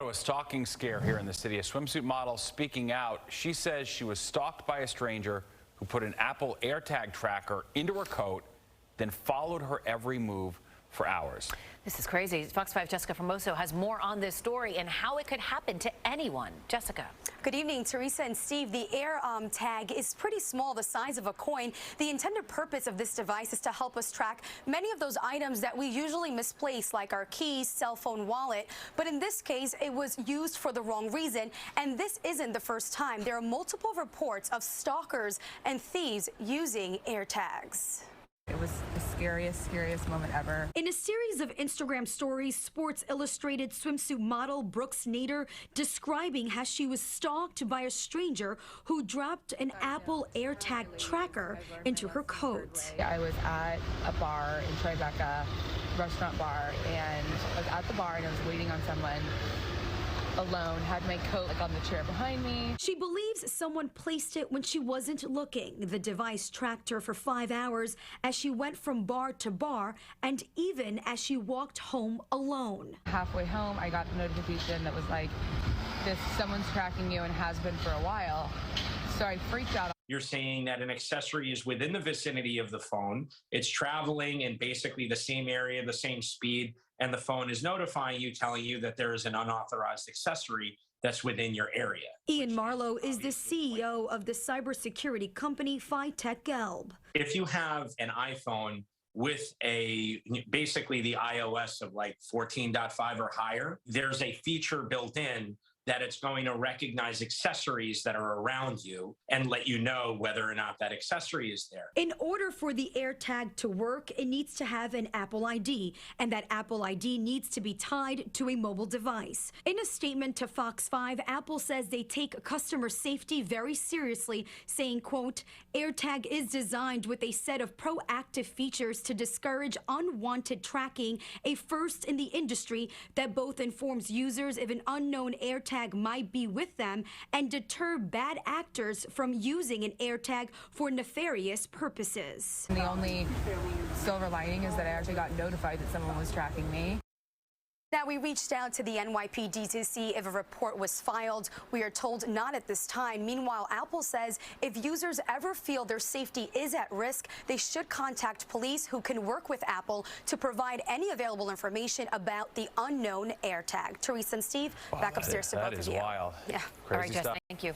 A stalking scare here in the city. A swimsuit model speaking out. She says she was stalked by a stranger who put an Apple AirTag tracker into her coat, then followed her every move for hours. This is crazy. Fox 5 Jessica FORMOSO has more on this story and how it could happen to anyone. Jessica. Good evening, Teresa and Steve. The AirTag is pretty small, the size of a coin. The intended purpose of this device is to help us track many of those items that we usually misplace, like our keys, cell phone, wallet. But in this case, it was used for the wrong reason. And this isn't the first time. There are multiple reports of stalkers and thieves using AirTags. It was the scariest moment ever. In a series of Instagram stories, Sports Illustrated swimsuit model Brooks Nader describing how she was stalked by a stranger who dropped an Apple AirTag tracker into her coat. I was at a bar in Tribeca, restaurant bar, and I was at the bar and I was waiting on someone alone, had my coat on the chair behind me. She believes someone placed it when she wasn't looking. The device tracked her for 5 hours as she went from bar to bar and even as she walked home alone. Halfway home, I got the notification that was like, someone's tracking you and has been for a while. So I freaked out. You're saying that an accessory is within the vicinity of the phone. It's traveling in basically the same area, the same speed, and the phone is notifying you, telling you that there is an unauthorized accessory that's within your area. Ian Marlow is the CEO of the cybersecurity company FiTech. If you have an iPhone with basically the iOS of like 14.5 or higher, there's a feature built in that it's going to recognize accessories that are around you and let you know whether or not that accessory is there. In order for the AirTag to work, it needs to have an Apple ID, and that Apple ID needs to be tied to a mobile device. In a statement to Fox 5, Apple says they take customer safety very seriously, saying, quote, AirTag is designed with a set of proactive features to discourage unwanted tracking, a first in the industry that both informs users if an unknown AirTag might be with them and deter bad actors from using an AirTag for nefarious purposes. And the only silver lining is that I actually got notified that someone was tracking me. Now, we reached out to the NYPD to see if a report was filed. We are told not at this time. Meanwhile, Apple says if users ever feel their safety is at risk, they should contact police, who can work with Apple to provide any available information about the unknown AirTag. Teresa and Steve, back upstairs to both of you. That is wild. Yeah. All right, Jess, thank you.